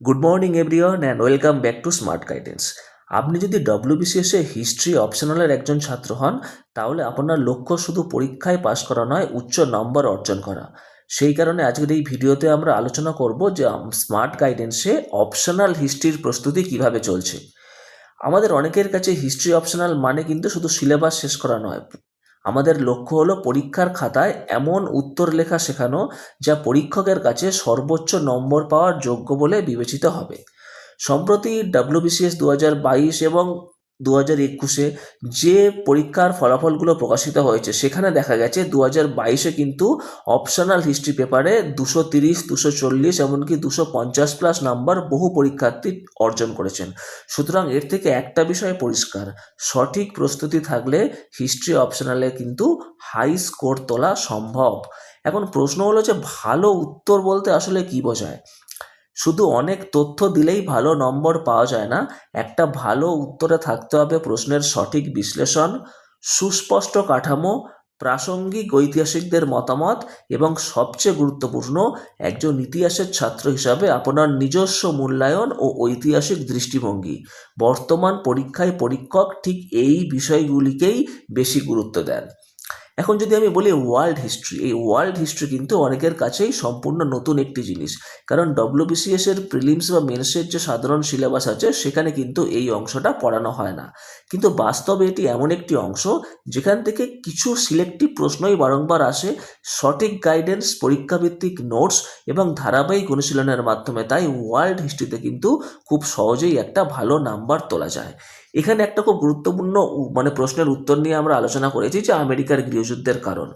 Good morning everyone and welcome back to smart guidance. আপনি যদি WBCS a history অপশনালের একজন ছাত্র হন, তাহলে আপনার লক্ষ্য শুধু পরীক্ষায় পাশ করা নয়, উচ্চ নম্বর অর্জন করা। সেই কারণে আজকের এই ভিডিওতে আমরা আলোচনা করব যে স্মার্ট গাইডেন্সে অপশনাল হিস্ট্রির প্রস্তুতি কিভাবে চলছে। আমাদের অনেকের কাছে হিস্ট্রি অপশনাল মানে কিন্তু শুধু সিলেবাস শেষ করা নয়, আমাদের লক্ষ্য হলো পরীক্ষার খাতায় এমন উত্তর লেখা শেখানো যা পরীক্ষকের কাছে সর্বোচ্চ নম্বর পাওয়ার যোগ্য বলে বিবেচিত হবে। সম্প্রতি ডব্লিউবিসিএস 2022 এবং 2021-এ যে পরীক্ষার ফলাফলগুলো প্রকাশিত হয়েছে, সেখানে দেখা গেছে 2022-এ কিন্তু অপশনাল হিস্ট্রি পেপারে 230, 240, এমনকি 250+ নাম্বার বহু পরীক্ষার্থী অর্জন করেছেন। সুতরাং এর থেকে একটা বিষয় পরিষ্কার, সঠিক প্রস্তুতি থাকলে হিস্ট্রি অপশনালে কিন্তু হাই স্কোর তোলা সম্ভব। এখন প্রশ্ন হলো যে ভালো উত্তর বলতে আসলে কি বোঝায়। শুধু অনেক তথ্য দিলেই ভালো নম্বর পাওয়া যায় না। একটা ভালো উত্তরে থাকতে হবে প্রশ্নের সঠিক বিশ্লেষণ, সুস্পষ্ট কাঠামো, প্রাসঙ্গিক ঐতিহাসিকদের মতামত এবং সবচেয়ে গুরুত্বপূর্ণ, একজন ইতিহাসের ছাত্র হিসাবে আপনার নিজস্ব মূল্যায়ন ও ঐতিহাসিক দৃষ্টিভঙ্গি। বর্তমান পরীক্ষায় পরীক্ষক ঠিক এই বিষয়গুলিকেই বেশি গুরুত্ব দেন। এখন যদি আমি বলি ওয়ার্ল্ড হিস্ট্রি, এই ওয়ার্ল্ড হিস্ট্রি কিন্তু অনেকের কাছেই সম্পূর্ণ নতুন একটি জিনিস, কারণ ডব্লিউবিসিএস এর প্রিলিমস বা মেন্সের যে সাধারণ সিলেবাস আছে সেখানে কিন্তু এই অংশটা পড়ানো হয় না। কিন্তু বাস্তবে এটি এমন একটি অংশ যেখান থেকে কিছু সিলেক্টিভ প্রশ্নই বারংবার আসে। সঠিক গাইডেন্স, পরীক্ষাভিত্তিক নোটস এবং ধারাবাহিক অনুশীলনের মাধ্যমে তাই ওয়ার্ল্ড হিস্ট্রিতে কিন্তু খুব সহজেই একটা ভালো নাম্বার তোলা যায়। এখানে একটা খুব গুরুত্বপূর্ণ প্রশ্নের উত্তর নিয়ে আমরা আলোচনা করেছি, যে আমেরিকার গৃহযুদ্ধের কারণ।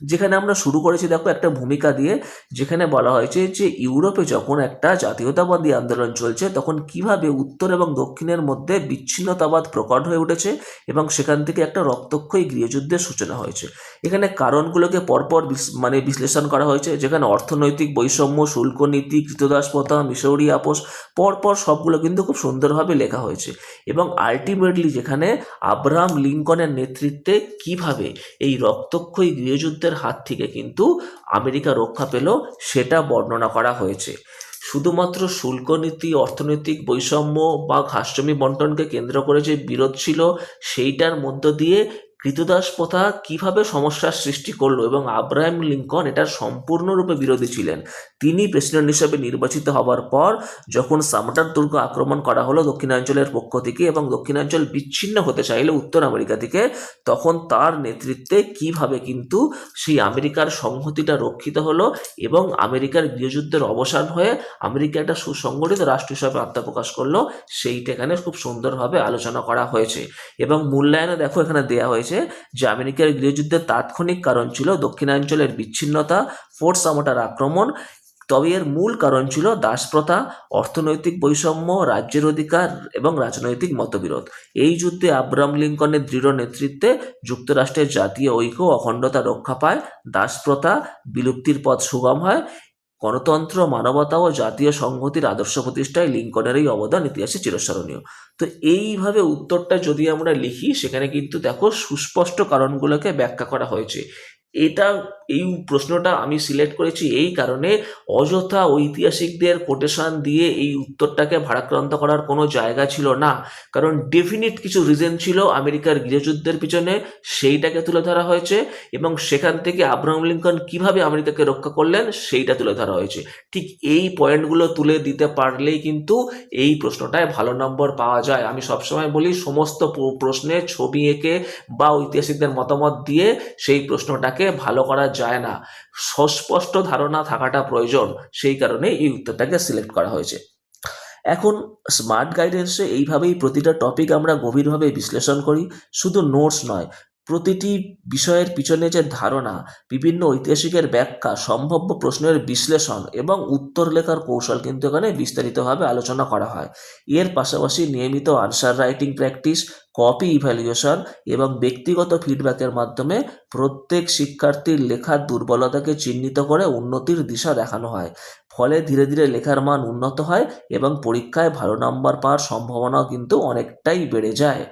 যেখানে আমরা শুরু করেছি দেখো একটা ভূমিকা দিয়ে, যেখানে বলা হয়েছে যে ইউরোপে যখন একটা জাতীয়তাবাদী আন্দোলন চলছে, তখন কিভাবে উত্তর এবং দক্ষিণের মধ্যে বিচ্ছিন্নতাবাদ প্রকট হয়ে উঠেছে এবং সেখান থেকে একটা রক্তক্ষয়ী গৃহযুদ্ধের সূচনা হয়েছে। এখানে কারণগুলোকে পরপর বিশ্লেষণ করা হয়েছে, যেখানে অর্থনৈতিক বৈষম্য, শুল্ক নীতি, কৃতদাস প্রথা, মিশরী আপোষ, পরপর সবগুলো কিন্তু খুব সুন্দরভাবে লেখা হয়েছে। এবং আলটিমেটলি যেখানে আব্রাহাম লিঙ্কনের নেতৃত্বে কিভাবে এই রক্তক্ষয়ী গৃহযুদ্ধের হাত থেকে কিন্তু আমেরিকা রক্ষা পেল, সেটা বর্ণনা করা হয়েছে। শুধুমাত্র শুল্ক নীতি, অর্থনৈতিক বৈষম্য বা ঘাসজমি বন্টনকে কেন্দ্র করে যে বিরোধ ছিল, সেইটার মধ্য দিয়ে কৃতদাস প্রথা কিভাবে সমস্যার সৃষ্টি করলো এবং আব্রাহাম লিঙ্কন এটার সম্পূর্ণরূপে বিরোধী ছিলেন। তিনি প্রেসিডেন্ট হিসেবে নির্বাচিত হবার পর যখন সামটার দুর্গ আক্রমণ করা হলো দক্ষিণাঞ্চলের পক্ষ থেকে এবং দক্ষিণাঞ্চল বিচ্ছিন্ন হতে চাইলে উত্তর আমেরিকা থেকে, তখন তার নেতৃত্বে কিভাবে কিন্তু সেই আমেরিকার সংহতিটা রক্ষিত হলো এবং আমেরিকার গৃহযুদ্ধের অবসান হয়ে আমেরিকা একটা সুসংগঠিত রাষ্ট্র হিসাবে আত্মপ্রকাশ করলো, সেইটা এখানে খুব সুন্দরভাবে আলোচনা করা হয়েছে। এবং মূল্যায়নে দেখো এখানে দেয়া হয়েছে যে আমেরিকার গৃহযুদ্ধের তাৎক্ষণিক কারণ ছিল দক্ষিণাঞ্চলের বিচ্ছিন্নতা, ফোর্ট সামোটার আক্রমণ। তবে এর মূল কারণ ছিল দাসপ্রথা, অর্থনৈতিক বৈষম্য, রাজ্যের অধিকার এবং রাজনৈতিক মতবিরোধ। এই যুদ্ধে আব্রাহাম লিঙ্কনের দৃঢ় নেতৃত্বে যুক্তরাষ্ট্রের জাতীয় ঐক্য ও অখণ্ডতা রক্ষা পায়, দাসপ্রথা বিলুপ্তির পথ সুগম হয়, গণতন্ত্র, মানবতা ও জাতীয় সংহতির আদর্শ প্রতিষ্ঠায় লিঙ্কনের এই অবদান ইতিহাসে চিরস্মরণীয়। তো এইভাবে উত্তরটা যদি আমরা লিখি, সেখানে কিন্তু দেখো সুস্পষ্ট কারণগুলোকে ব্যাখ্যা করা হয়েছে। এটা এই প্রশ্নটা আমি সিলেক্ট করেছি এই কারণে, অযথা ঐতিহাসিকদের কোটেশন দিয়ে এই উত্তরটাকে ভারাক্রান্ত করার কোনো জায়গা ছিল না। কারণ ডেফিনিট কিছু রিজন ছিল আমেরিকার গৃহযুদ্ধের পিছনে, সেইটাকে তুলে ধরা হয়েছে এবং সেখান থেকে আব্রাহাম লিঙ্কন কিভাবে আমেরিকাকে রক্ষা করলেন সেইটা তুলে ধরা হয়েছে। ঠিক এই পয়েন্টগুলো তুলে দিতে পারলেই কিন্তু এই প্রশ্নটায় ভালো নম্বর পাওয়া যায়। আমি সবসময় বলি, সমস্ত প্রশ্নে ছবি এঁকে বা ঐতিহাসিকদের মতামত দিয়ে সেই প্রশ্নটাকে ভালো করা যায় না। সুস্পষ্ট ধারণা থাকাটা প্রয়োজন, সেই কারণে এই উত্তরটাকে সিলেক্ট করা হয়েছে। এখন স্মার্ট গাইডেন্সে এইভাবেই প্রতিটা টপিক আমরা গভীরভাবে বিশ্লেষণ করি। শুধু নোটস নয়, প্রতিটি বিষয়ের পিছনে যে ধারণা, বিভিন্ন ঐতিহাসিকের ব্যাখ্যা, সম্ভাব্য প্রশ্নের বিশ্লেষণ এবং উত্তর লেখার কৌশল কিন্তু এখানে বিস্তারিতভাবে আলোচনা করা হয়। এর পাশাপাশি নিয়মিত answer writing practice, copy evaluation এবং ব্যক্তিগত ফিডব্যাকের মাধ্যমে প্রত্যেক শিক্ষার্থীর লেখার দুর্বলতাকে চিহ্নিত করে উন্নতির দিশা দেখানো হয়। ফলে ধীরে ধীরে লেখার মান উন্নত হয় এবং পরীক্ষায় ভালো নাম্বার পাওয়ার সম্ভাবনাও কিন্তু অনেকটাই বেড়ে যায়।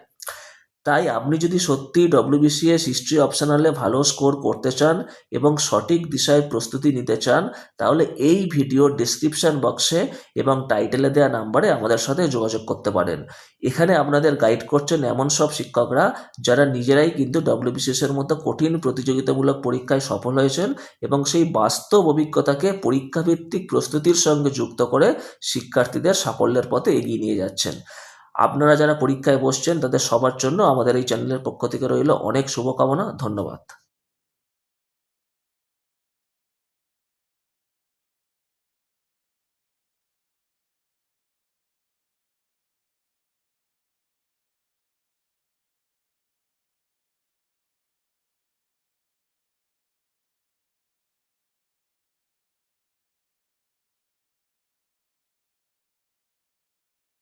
তাই আপনি যদি সত্যিই ডব্লিউবিসিএস হিস্ট্রি অপশনালে ভালো স্কোর করতে চান এবং সঠিক দিশায় প্রস্তুতি নিতে চান, তাহলে এই ভিডিওর ডিসক্রিপশন বক্সে এবং টাইটেলে দেওয়া নাম্বারে আমাদের সাথে যোগাযোগ করতে পারেন। এখানে আপনাদের গাইড করছেন এমন সব শিক্ষকরা যারা নিজেরাই কিন্তু ডব্লিউবিসিএসের মতো কঠিন প্রতিযোগিতামূলক পরীক্ষায় সফল হয়েছেন এবং সেই বাস্তব অভিজ্ঞতাকে পরীক্ষাভিত্তিক প্রস্তুতির সঙ্গে যুক্ত করে শিক্ষার্থীদের সাফল্যের পথে এগিয়ে নিয়ে যাচ্ছেন। আপনারা যারা পরীক্ষায় বসছেন তাদের সবার জন্য আমাদের এই চ্যানেলের পক্ষ থেকে রইল অনেক শুভকামনা। ধন্যবাদ।